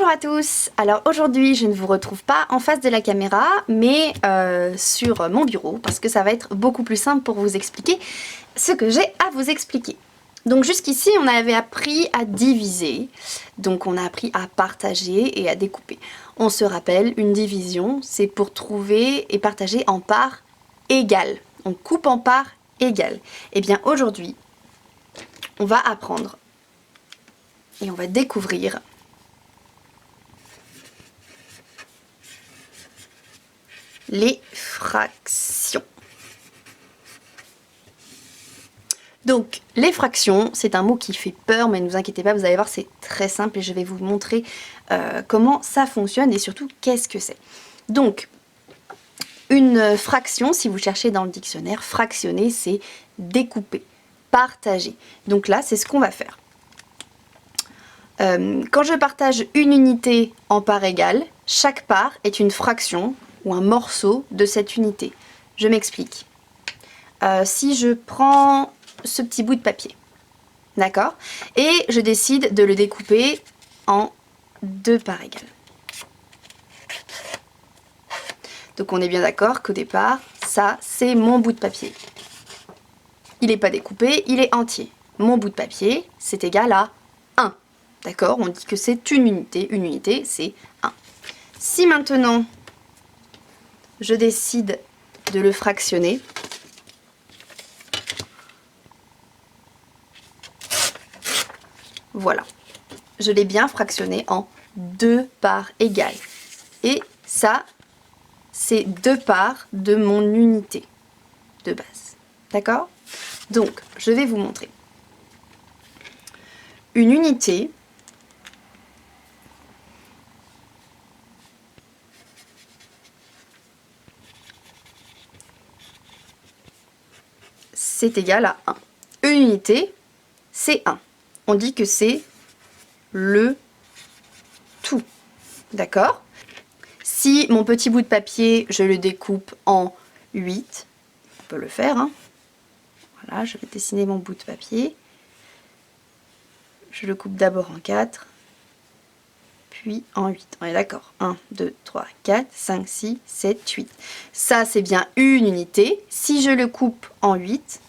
Bonjour à tous. Alors aujourd'hui je ne vous retrouve pas en face de la caméra mais sur mon bureau parce que ça va être beaucoup plus simple pour vous expliquer ce que j'ai à vous expliquer. Donc jusqu'ici on avait appris à diviser, donc on a appris à partager et à découper. On se rappelle, une division c'est pour trouver et partager en parts égales. On coupe en parts égales. Et bien aujourd'hui on va apprendre et on va découvrir les fractions. Donc, les fractions, c'est un mot qui fait peur, mais ne vous inquiétez pas, vous allez voir, c'est très simple et je vais vous montrer comment ça fonctionne et surtout qu'est-ce que c'est. Donc, une fraction, si vous cherchez dans le dictionnaire, fractionner, c'est découper, partager. Donc là, c'est ce qu'on va faire. Quand je partage une unité en parts égales, chaque part est une fraction ou un morceau de cette unité. Je m'explique. Si je prends ce petit bout de papier, d'accord, et je décide de le découper en deux parts égales. Donc on est bien d'accord qu'au départ, ça c'est mon bout de papier. Il n'est pas découpé, il est entier. Mon bout de papier, c'est égal à 1. D'accord, on dit que c'est une unité c'est 1. Si maintenant je décide de le fractionner, voilà, je l'ai bien fractionné en deux parts égales. Et ça, c'est deux parts de mon unité de base. D'accord? Donc, je vais vous montrer. Une unité, c'est égal à 1. Une unité, c'est 1. On dit que c'est le tout. D'accord? Si mon petit bout de papier, je le découpe en 8, on peut le faire. Hein. Voilà, je vais dessiner mon bout de papier. Je le coupe d'abord en 4, puis en 8. On est d'accord? 1, 2, 3, 4, 5, 6, 7, 8. Ça, c'est bien une unité. Si je le coupe en 8,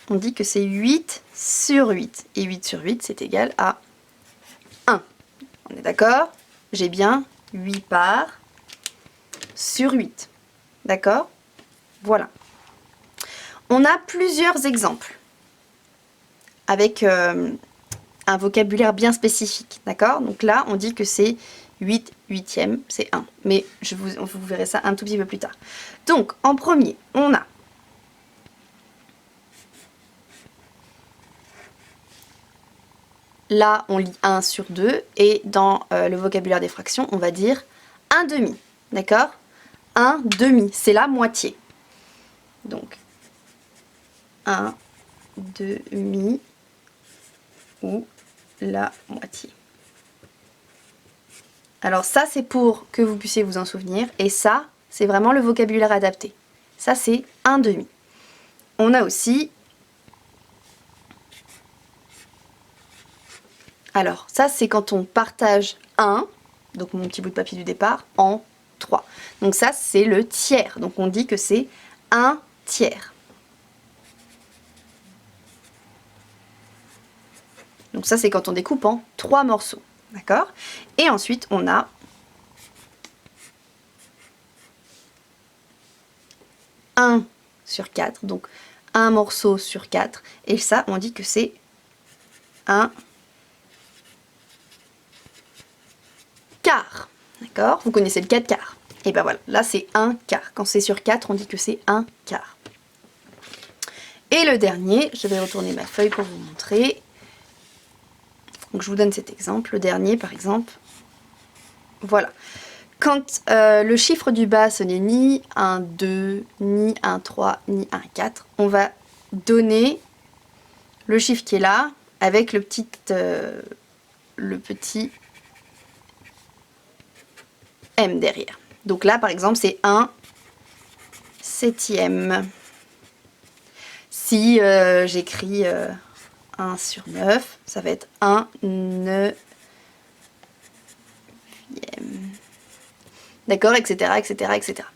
on dit que c'est 8 sur 8. Et 8 sur 8, c'est égal à 1. On est d'accord? J'ai bien 8 parts sur 8. D'accord? Voilà. On a plusieurs exemples avec un vocabulaire bien spécifique. D'accord? Donc là, on dit que c'est 8 huitièmes, c'est 1. Mais vous verrez ça un tout petit peu plus tard. Donc, en premier, on a là, on lit 1 sur 2 et dans le vocabulaire des fractions, on va dire 1 demi. D'accord? 1 demi, c'est la moitié. Donc, 1 demi ou la moitié. Alors ça, c'est pour que vous puissiez vous en souvenir. Et ça, c'est vraiment le vocabulaire adapté. Ça, c'est 1 demi. On a aussi... Alors, ça, c'est quand on partage 1, donc mon petit bout de papier du départ, en 3. Donc ça, c'est le tiers. Donc on dit que c'est 1 tiers. Donc ça, c'est quand on découpe en 3 morceaux. D'accord? Et ensuite, on a un sur 4. Donc, un morceau sur 4. Et ça, on dit que c'est un quart. D'accord? Vous connaissez le 4 quarts. Et ben voilà, là, c'est un quart. Quand c'est sur 4, on dit que c'est un quart. Et le dernier, je vais retourner ma feuille pour vous montrer. Donc je vous donne cet exemple. Le dernier, par exemple, voilà. Quand le chiffre du bas, ce n'est ni un 2, ni un 3, ni un 4, on va donner le chiffre qui est là avec le petit m derrière. Donc là, par exemple, c'est 1 septième. Si j'écris 1 sur 9, ça va être 1 neuvième. d'accord, etc., etc., etc.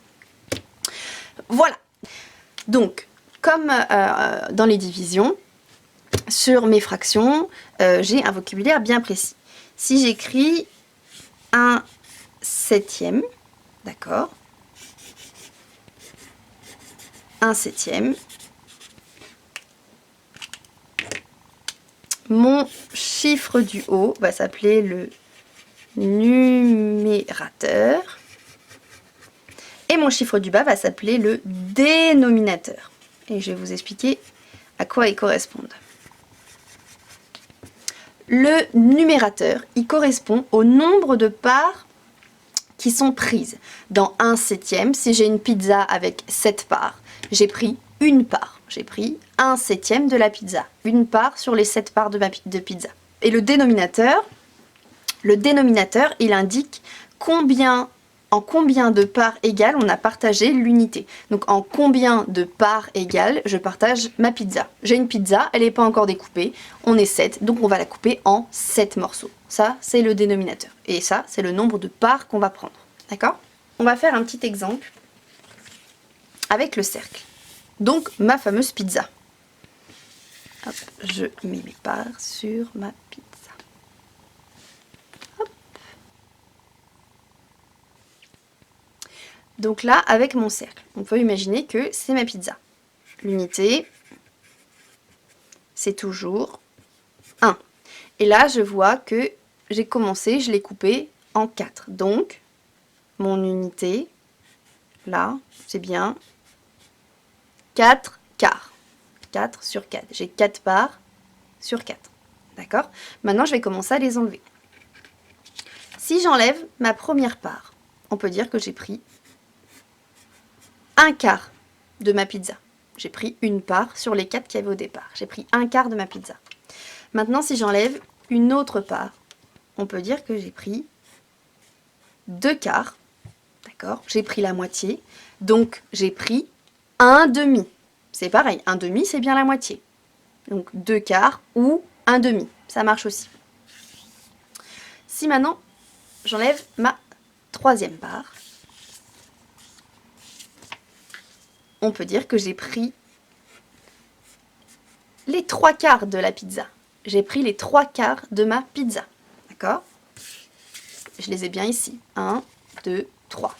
Voilà. Donc, comme dans les divisions, sur mes fractions, j'ai un vocabulaire bien précis. Si j'écris 1/7, d'accord, 1/7, mon chiffre du haut va s'appeler le numérateur et mon chiffre du bas va s'appeler le dénominateur. Et je vais vous expliquer à quoi ils correspondent. Le numérateur, il correspond au nombre de parts qui sont prises. Dans 1/7, si j'ai une pizza avec 7 parts, j'ai pris une part. J'ai pris 1/7 de la pizza. Une part sur les 7 parts de pizza. Et le dénominateur, il indique en combien de parts égales on a partagé l'unité. Donc en combien de parts égales je partage ma pizza. J'ai une pizza, elle n'est pas encore découpée, on est 7, donc on va la couper en 7 morceaux. Ça, c'est le dénominateur. Et ça, c'est le nombre de parts qu'on va prendre. D'accord? On va faire un petit exemple avec le cercle. Donc ma fameuse pizza. Hop, je mets mes parts sur ma pizza. Hop. Donc là, avec mon cercle, on peut imaginer que c'est ma pizza. L'unité, c'est toujours 1. Et là, je vois que j'ai commencé, je l'ai coupé en 4. Donc, mon unité, là, c'est bien 4 quarts. 4 sur 4. J'ai 4 parts sur 4. D'accord? Maintenant, je vais commencer à les enlever. Si j'enlève ma première part, on peut dire que j'ai pris un quart de ma pizza. J'ai pris une part sur les 4 qu'il y avait au départ. J'ai pris un quart de ma pizza. Maintenant, si j'enlève une autre part, on peut dire que j'ai pris 2 quarts. D'accord? J'ai pris la moitié. Donc, j'ai pris un demi. C'est pareil, un demi, c'est bien la moitié. Donc, 2 quarts ou un demi. Ça marche aussi. Si maintenant, j'enlève ma troisième part, on peut dire que j'ai pris les 3 quarts de la pizza. J'ai pris les 3 quarts de ma pizza. D'accord? Je les ai bien ici. 1, 2, 3.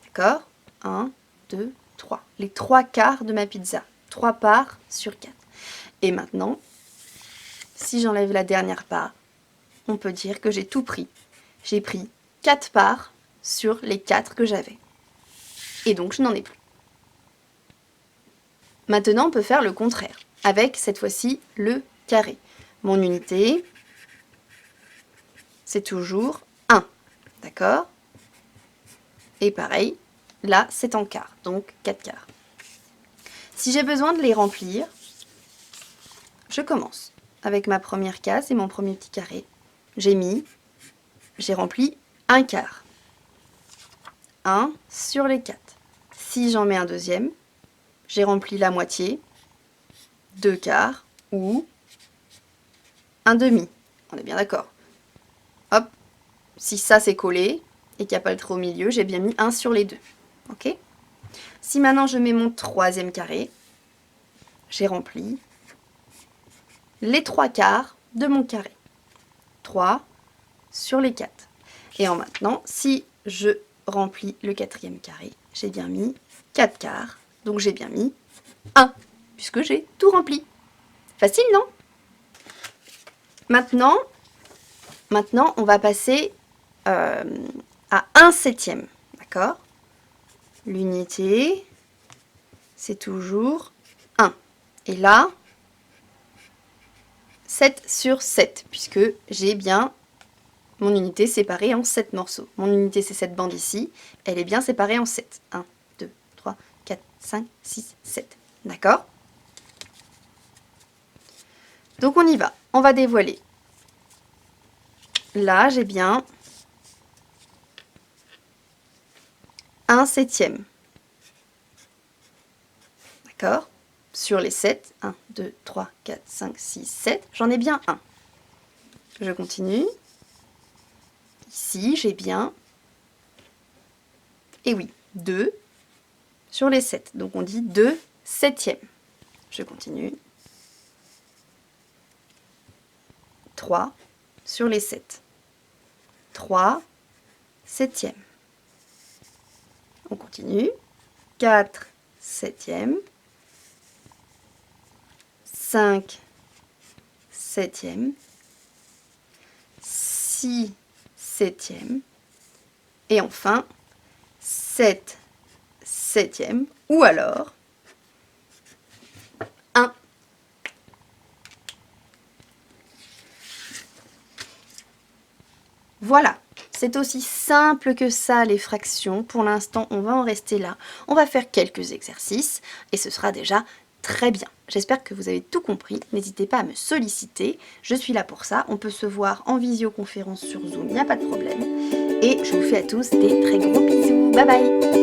D'accord? 1, 2, 3. Les 3 quarts de ma pizza. 3 parts sur 4. Et maintenant, si j'enlève la dernière part, on peut dire que j'ai tout pris. J'ai pris 4 parts sur les 4 que j'avais. Et donc, je n'en ai plus. Maintenant, on peut faire le contraire, avec cette fois-ci le carré. Mon unité, c'est toujours 1. D'accord? Et pareil, là, c'est en quart, donc 4 quarts. Si j'ai besoin de les remplir, je commence avec ma première case et mon premier petit carré. J'ai rempli un quart. 1 sur les 4. Si j'en mets un deuxième, j'ai rempli la moitié, 2 quarts ou un demi. On est bien d'accord. Hop, si ça c'est collé et qu'il n'y a pas le trait au milieu, j'ai bien mis 1 sur les 2. Ok? Si maintenant je mets mon troisième carré, j'ai rempli les 3 quarts de mon carré. 3 sur les 4. Et en maintenant, si je remplis le quatrième carré, j'ai bien mis 4 quarts. Donc j'ai bien mis 1, puisque j'ai tout rempli. Facile, non? Maintenant, on va passer à 1/7. D'accord? L'unité, c'est toujours 1. Et là, 7 sur 7, puisque j'ai bien mon unité séparée en 7 morceaux. Mon unité, c'est cette bande ici. Elle est bien séparée en 7. 1, 2, 3, 4, 5, 6, 7. D'accord? Donc on y va. On va dévoiler. Là, j'ai bien 1/7. D'accord? Sur les 7, 1, 2, 3, 4, 5, 6, 7, j'en ai bien 1. Je continue. Ici, j'ai bien Et oui, 2 sur les 7. Donc on dit 2 septièmes. Je continue. 3 sur les 7. 3 septièmes. On continue. 4 septièmes. 5 septièmes. 6 septièmes. Et enfin, 7 septièmes. Ou alors 1. Voilà, c'est aussi simple que ça les fractions. Pour l'instant, on va en rester là. On va faire quelques exercices et ce sera déjà très bien. J'espère que vous avez tout compris. N'hésitez pas à me solliciter. Je suis là pour ça. On peut se voir en visioconférence sur Zoom, il n'y a pas de problème. Et je vous fais à tous des très gros bisous. Bye bye!